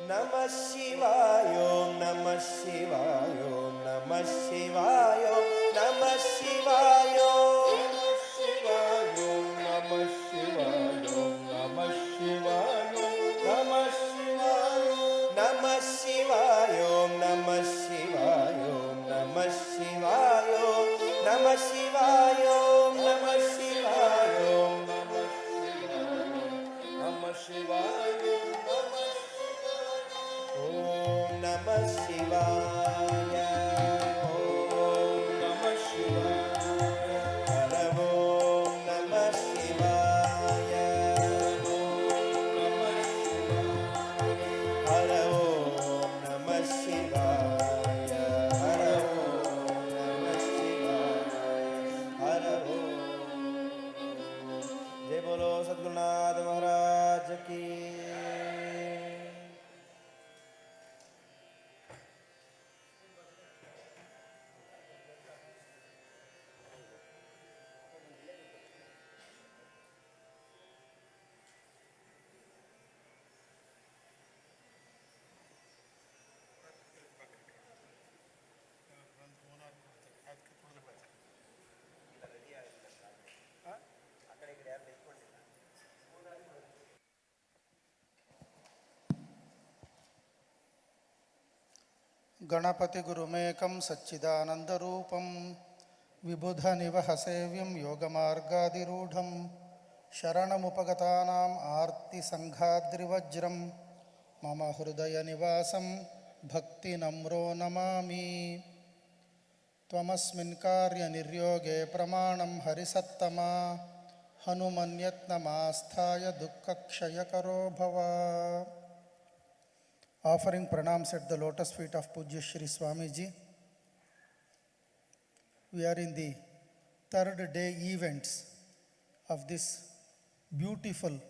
Namah Shivaya, Namah Shivaya, Namah Shivaya, Namah Shivaya, Namah Shivaya, Namah Shivaya, Namah Shivaya, Namah Shivaya, Namah Shivaya, Namah Shivaya, Namah Shivaya, Namah Shivaya, Namah Shivaya, Om Namah Shivaya, Om Namah Shivaya, Hara Om Namah Shivaya, Om Namah Shivaya, Hara Om Namah Shivaya, Hara Om Namah Shivaya, Hara Om. जय बोलो सद्गुरुनाथ महाराज की। गणपति गुरुमेकं सच्चिदानन्दरूपं विबुधनिवहसेव्यं योगमार्गादिरूढं शरणमुपगतानाम् आर्तिसङ्घाद्रिवज्रं मम हृदयनिवासं भक्तिनम्रो नमामि। त्वमस्मिन् कार्यनिर्योगे प्रमाणं हरिसत्तमा हनुमन्यत्नमास्थाय दुःखक्षयकरो भव। Offering pranams at the lotus feet of Pujya Shri Swamiji. We are in the third day events of this beautiful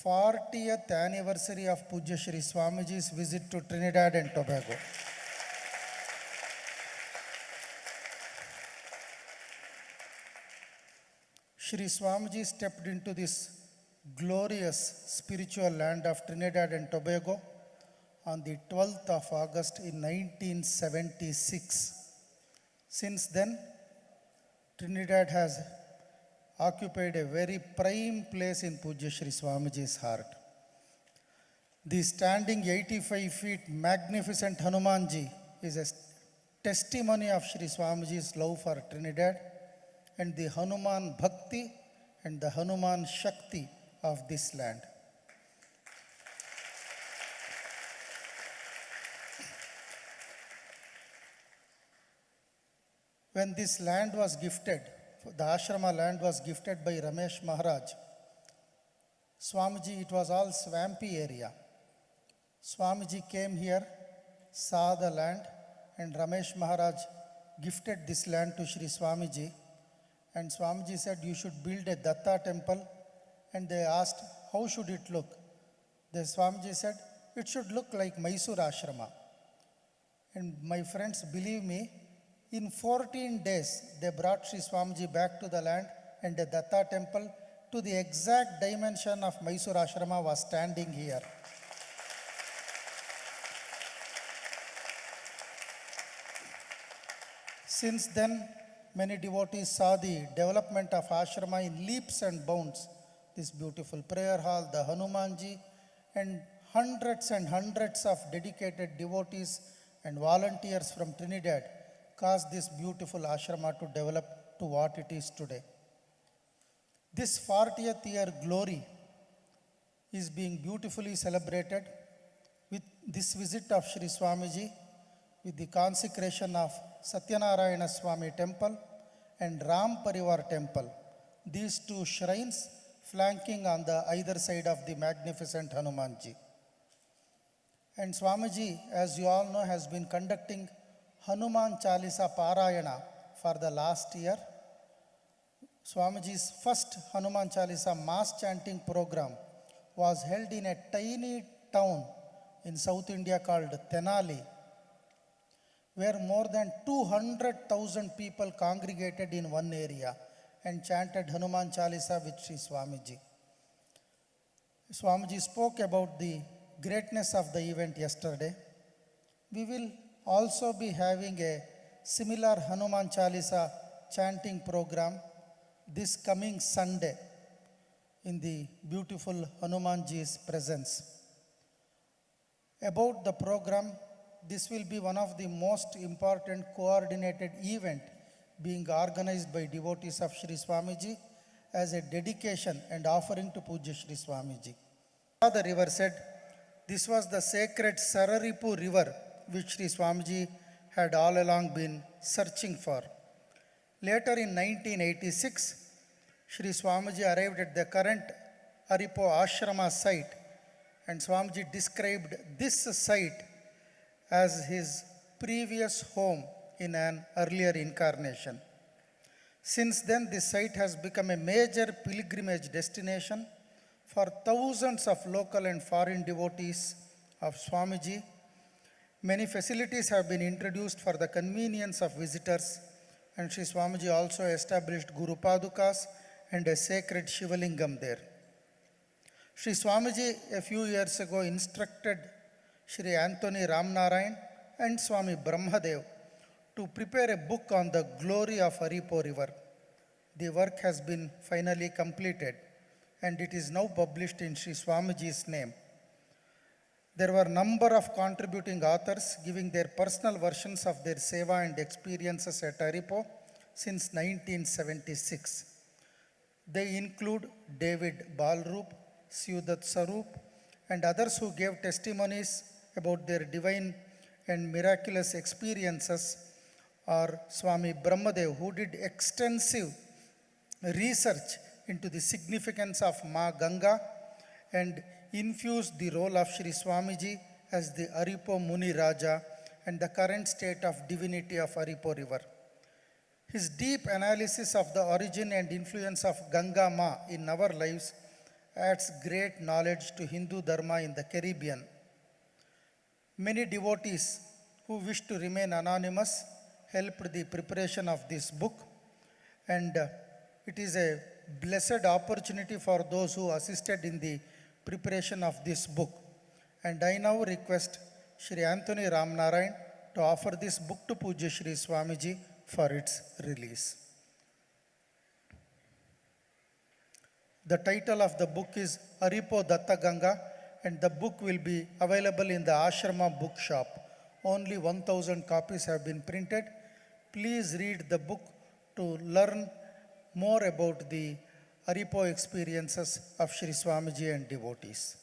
40th anniversary of Pujya Shri Swamiji's visit to Trinidad and Tobago. Shri Swamiji stepped into this glorious spiritual land of Trinidad and Tobago on the 12th of August in 1976. Since then, Trinidad has occupied a very prime place in Pujya Shri Swamiji's heart. The standing 85 feet magnificent Hanumanji is a testimony of Shri Swamiji's love for Trinidad and the Hanuman Bhakti and the Hanuman Shakti of this land. When this land was gifted, the ashrama land was gifted by Ramesh Maharaj, Swamiji, it was all swampy area. Swamiji came here, saw the land, and Ramesh Maharaj gifted this land to Shri Swamiji. And Swamiji said, you should build a Datta temple. And they asked, how should it look? The Swamiji said, it should look like Mysore Ashrama. And my friends, believe me, in 14 days, they brought Shri Swamiji back to the land, and the Datta temple to the exact dimension of Mysore Ashrama was standing here. Since then, many devotees saw the development of ashrama in leaps and bounds. This beautiful prayer hall, the Hanumanji, and hundreds of dedicated devotees and volunteers from Trinidad caused this beautiful ashrama to develop to what it is today. This 40th year glory is being beautifully celebrated with this visit of Shri Swamiji, with the consecration of Satyanarayana Swami temple and Ram Parivar temple. These two shrines flanking on the either side of the magnificent Hanumanji. And Swamiji, as you all know, has been conducting Hanuman Chalisa Parayana for the last year. Swamiji's first Hanuman Chalisa mass chanting program was held in a tiny town in South India called Tenali, where more than 200,000 people congregated in one area and chanted Hanuman Chalisa with Sri Swamiji. Swamiji spoke about the greatness of the event yesterday. We will also be having a similar Hanuman Chalisa chanting program this coming Sunday in the beautiful Hanumanji's presence. About the program, this will be one of the most important coordinated event being organized by devotees of Sri Swamiji as a dedication and offering to Puja Sri Swamiji. The river said, this was the sacred Sararipu river which Sri Swamiji had all along been searching for. Later in 1986, Sri Swamiji arrived at the current Aripo Ashrama site, and Swamiji described this site as his previous home in an earlier incarnation. Since then, this site has become a major pilgrimage destination for thousands of local and foreign devotees of Swamiji. Many facilities have been introduced for the convenience of visitors, and Sri Swamiji also established Guru Padukas and a sacred Shivalingam there. Sri Swamiji a few years ago instructed Sri Anthony Ramnarayan and Swami Brahmadev to prepare a book on the glory of Aripo River. The work has been finally completed and it is now published in Sri Swamiji's name. There were a number of contributing authors giving their personal versions of their seva and experiences at Aripo since 1976. They include David Balrup, Siudat Sarup, and others who gave testimonies about their divine and miraculous experiences, or Swami Brahmadev, who did extensive research into the significance of Ma Ganga and infused the role of Sri Swamiji as the Aripo Muni Raja and the current state of divinity of Aripo River. His deep analysis of the origin and influence of Ganga Ma in our lives adds great knowledge to Hindu Dharma in the Caribbean. Many devotees who wish to remain anonymous helped the preparation of this book, and it is a blessed opportunity for those who assisted in the preparation of this book. And I now request Sri Anthony Ramnarayan to offer this book to Puja Sri Swamiji for its release. The title of the book is Aripo Datta Ganga, and the book will be available in the Ashrama bookshop. Only 1,000 copies have been printed. Please read the book to learn more about the Aripo experiences of Sri Swamiji and devotees.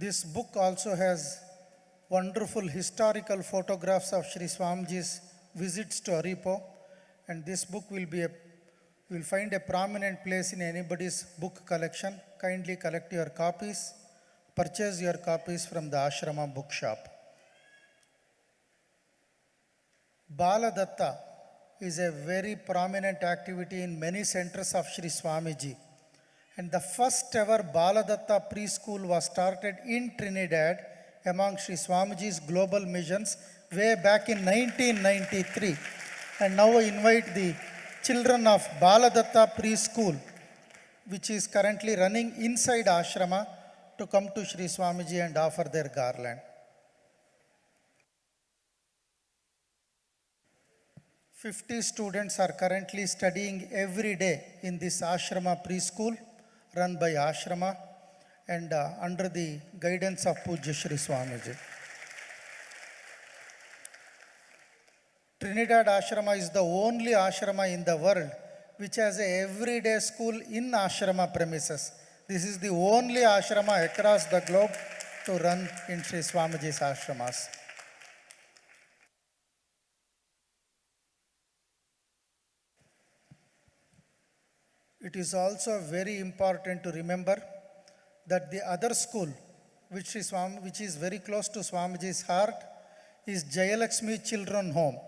This book also has wonderful historical photographs of Sri Swamiji's visits to Aripo, and this book will find a prominent place in anybody's book collection. Kindly collect your copies, purchase your copies from the Ashrama bookshop. Baladatta is a very prominent activity in many centers of Sri Swamiji. And the first ever Baladatta preschool was started in Trinidad among Sri Swamiji's global missions way back in 1993. And now I invite the children of Baladatta preschool, which is currently running inside Ashrama, to come to Sri Swamiji and offer their garland. 50 students are currently studying every day in this Ashrama preschool run by Ashrama and under the guidance of Pujya Sri Swamiji. Trinidad Ashrama is the only Ashrama in the world which has a everyday school in Ashrama premises. This is the only Ashrama across the globe to run in Sri Swamiji's ashramas. It is also very important to remember that the other school, which is very close to Swamiji's heart, is Jayalakshmi Children Home,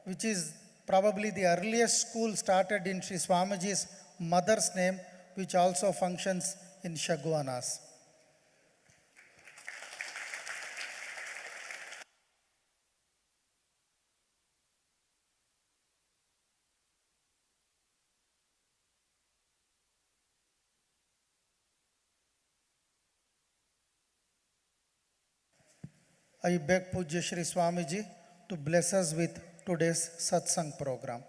which is probably the earliest school started in Sri Swamiji's mother's name, which also functions in Shaguanas. I beg Pujya Sri Swamiji to bless us with today's satsang program.